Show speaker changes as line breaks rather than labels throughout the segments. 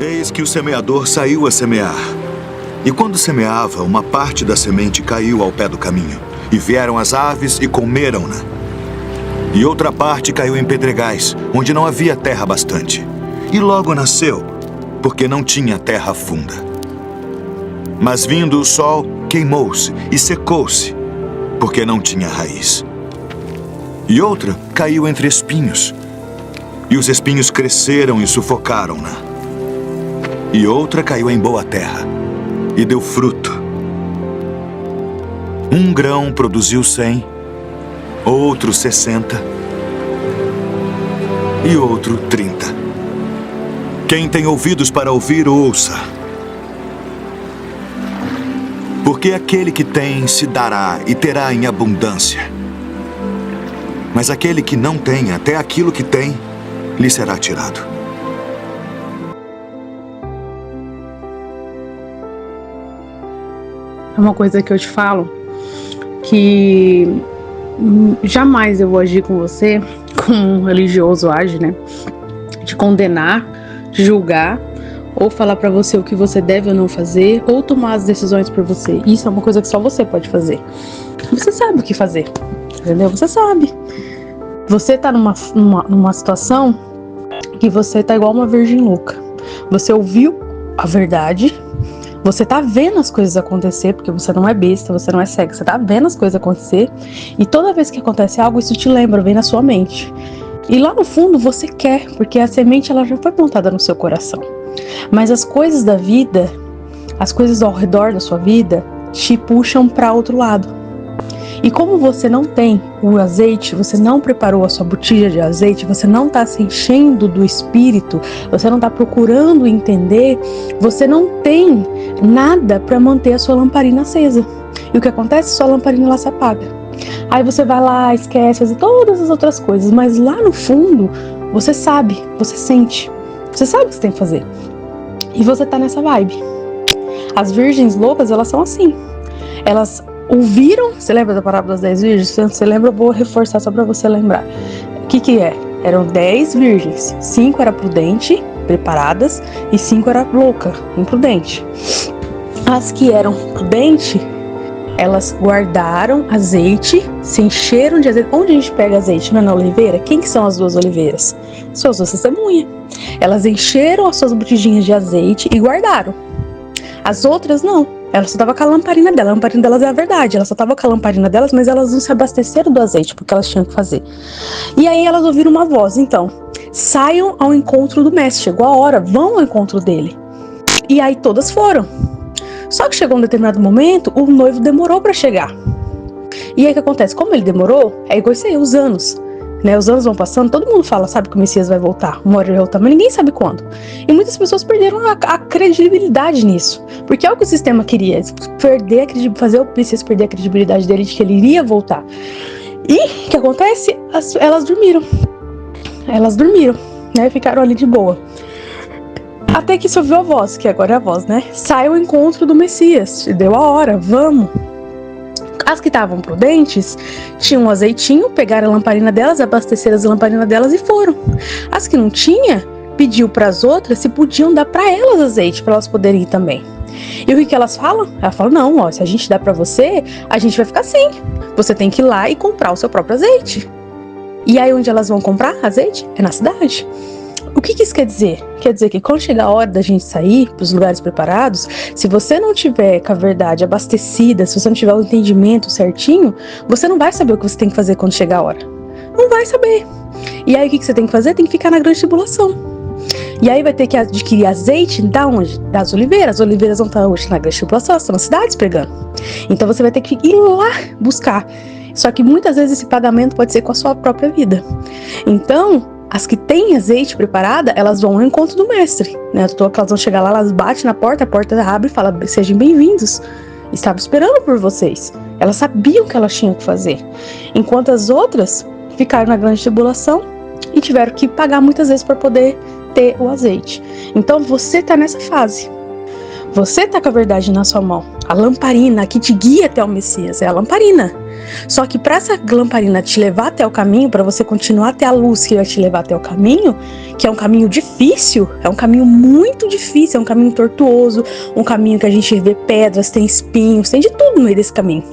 Eis que o semeador saiu a semear. E quando semeava, uma parte da semente caiu ao pé do caminho, e vieram as aves e comeram-na. E outra parte caiu em pedregais, onde não havia terra bastante. E logo nasceu, porque não tinha terra funda. Mas vindo o sol, queimou-se e secou-se, porque não tinha raiz. E outra caiu entre espinhos, e os espinhos cresceram e sufocaram-na. E outra caiu em boa terra, e deu fruto. Um grão produziu 100, outro 60, e outro 30. Quem tem ouvidos para ouvir, ouça. Porque aquele que tem se dará e terá em abundância. Mas aquele que não tem, até aquilo que tem, lhe será tirado.
É uma coisa que eu te falo, que jamais eu vou agir com você como um religioso age, né? De condenar, de julgar, ou falar pra você o que você deve ou não fazer, ou tomar as decisões por você. Isso é uma coisa que só você pode fazer. Você sabe o que fazer, entendeu? Você sabe. Você tá numa situação que você tá igual uma virgem louca. Você ouviu a verdade, você tá vendo as coisas acontecer, porque você não é besta, você não é cego, você tá vendo as coisas acontecer, e toda vez que acontece algo, isso te lembra, vem na sua mente. E lá no fundo você quer, porque a semente ela já foi plantada no seu coração. Mas as coisas da vida, as coisas ao redor da sua vida, te puxam para outro lado. E como você não tem o azeite, você não preparou a sua botija de azeite, você não está se enchendo do Espírito, você não está procurando entender, você não tem nada para manter a sua lamparina acesa. E o que acontece? Sua lamparina ela se apaga. Aí você vai lá, esquece, faz todas as outras coisas, mas lá no fundo, você sabe, você sente, você sabe o que você tem que fazer. E você tá nessa vibe. As virgens loucas, elas são assim. Elas ouviram, você lembra da parábola das 10 virgens? Se você lembra, eu vou reforçar só pra você lembrar. O que é? Eram 10 virgens, 5 eram prudentes, preparadas, e 5 eram loucas, imprudentes. As que eram prudentes, elas guardaram azeite, se encheram de azeite. Onde a gente pega azeite? Não é na oliveira? Quem que são as duas oliveiras? São as duas testemunhas. Elas encheram as suas botijinhas de azeite e guardaram. As outras não. Elas só estavam com a lamparina dela. A lamparina delas é a verdade. Elas só estavam com a lamparina delas, mas elas não se abasteceram do azeite, porque elas tinham que fazer. E aí elas ouviram uma voz. Então, saiam ao encontro do mestre. Chegou a hora, vão ao encontro dele. E aí todas foram. Só que chegou um determinado momento, o noivo demorou para chegar. E aí o que acontece? Como ele demorou, é igual isso aí, os anos. Né? Os anos vão passando, todo mundo fala, sabe que o Messias vai voltar, uma hora ele vai voltar, mas ninguém sabe quando. E muitas pessoas perderam a credibilidade nisso. Porque é o que o sistema queria, fazer o Messias perder a credibilidade dele de que ele iria voltar. E o que acontece? Elas dormiram. Elas dormiram, né? Ficaram ali de boa. Até que se ouviu a voz, que agora é a voz, né? Sai ao encontro do Messias. Deu a hora, vamos. As que estavam prudentes tinham um azeitinho, pegaram a lamparina delas, abasteceram as lamparinas delas e foram. As que não tinham, pediu para as outras se podiam dar para elas azeite, para elas poderem ir também. E o que elas falam? Elas falam, não, ó, se a gente dá para você, a gente vai ficar sem. Você tem que ir lá e comprar o seu próprio azeite. E aí onde elas vão comprar azeite? É na cidade. O que isso quer dizer? Quer dizer que quando chegar a hora da gente sair para os lugares preparados, se você não tiver com a verdade abastecida, se você não tiver o entendimento certinho, você não vai saber o que você tem que fazer quando chegar a hora. Não vai saber. E aí o que você tem que fazer? Tem que ficar na grande tribulação. E aí vai ter que adquirir azeite da onde? Das oliveiras. As oliveiras vão estar hoje na grande tribulação, estão nas cidades pregando. Então você vai ter que ir lá buscar. Só que muitas vezes esse pagamento pode ser com a sua própria vida. Então, as que têm azeite preparada, elas vão ao encontro do mestre, né? Elas vão chegar lá, elas batem na porta, a porta abre e fala, sejam bem-vindos. Estava esperando por vocês. Elas sabiam o que elas tinham que fazer. Enquanto as outras ficaram na grande tribulação e tiveram que pagar muitas vezes para poder ter o azeite. Então você está nessa fase. Você está com a verdade na sua mão. A lamparina que te guia até o Messias é a lamparina. Só que para essa lamparina te levar até o caminho, para você continuar até a luz que vai te levar até o caminho, que é um caminho difícil, é um caminho muito difícil, é um caminho tortuoso, um caminho que a gente vê pedras, tem espinhos, tem de tudo no meio desse caminho.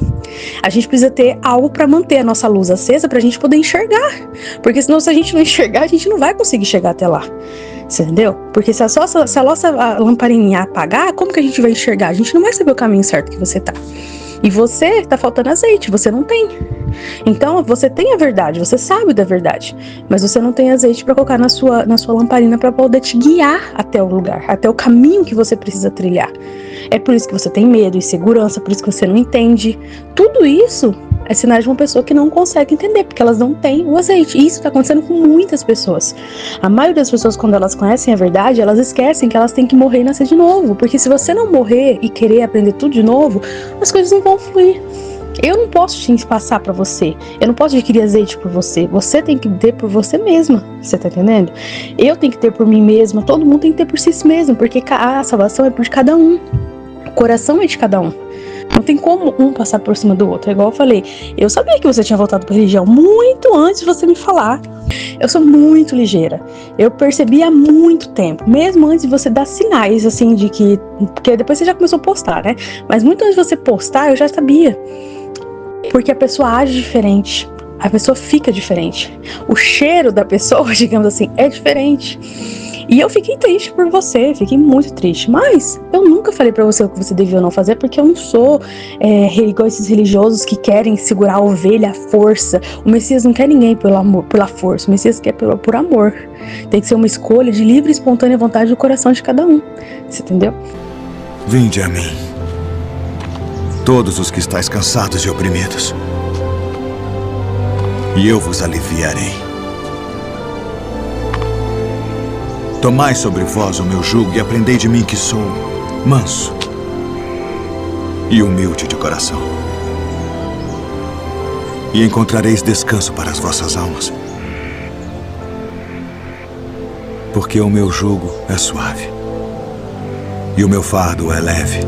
A gente precisa ter algo para manter a nossa luz acesa para a gente poder enxergar. Porque senão, se a gente não enxergar, a gente não vai conseguir chegar até lá. Você entendeu? Porque se a nossa lamparininha apagar, como que a gente vai enxergar? A gente não vai saber o caminho certo que você tá. E você tá faltando azeite, você não tem. Então, você tem a verdade, você sabe da verdade, mas você não tem azeite para colocar na sua lamparina para poder te guiar até o lugar, até o caminho que você precisa trilhar. É por isso que você tem medo, insegurança, por isso que você não entende. Tudo isso é sinal de uma pessoa que não consegue entender, porque elas não têm o azeite. E isso está acontecendo com muitas pessoas. A maioria das pessoas, quando elas conhecem a verdade, elas esquecem que elas têm que morrer e nascer de novo. Porque se você não morrer e querer aprender tudo de novo, as coisas não vão fluir. Eu não posso te passar pra você. Eu não posso adquirir azeite por você. Você tem que ter por você mesma. Você tá entendendo? Eu tenho que ter por mim mesma. Todo mundo tem que ter por si mesmo. Porque a salvação é por cada um. O coração é de cada um. Não tem como um passar por cima do outro. É igual eu falei. Eu sabia que você tinha voltado pra religião muito antes de você me falar. Eu sou muito ligeira. Eu percebi há muito tempo. Mesmo antes de você dar sinais, assim, de que... Porque depois você já começou a postar, né? Mas muito antes de você postar, eu já sabia. Porque a pessoa age diferente. A pessoa fica diferente. O cheiro da pessoa, digamos assim, é diferente. E eu fiquei triste por você, fiquei muito triste. Mas eu nunca falei pra você o que você devia ou não fazer, porque eu não sou igual esses religiosos que querem segurar a ovelha à força. O Messias não quer ninguém pelo amor, pela força, o Messias quer por amor. Tem que ser uma escolha de livre e espontânea vontade do coração de cada um. Você entendeu?
Vinde a mim, todos os que estáis cansados e oprimidos, e eu vos aliviarei. Tomai sobre vós o meu jugo e aprendei de mim, que sou manso e humilde de coração, e encontrareis descanso para as vossas almas, porque o meu jugo é suave e o meu fardo é leve.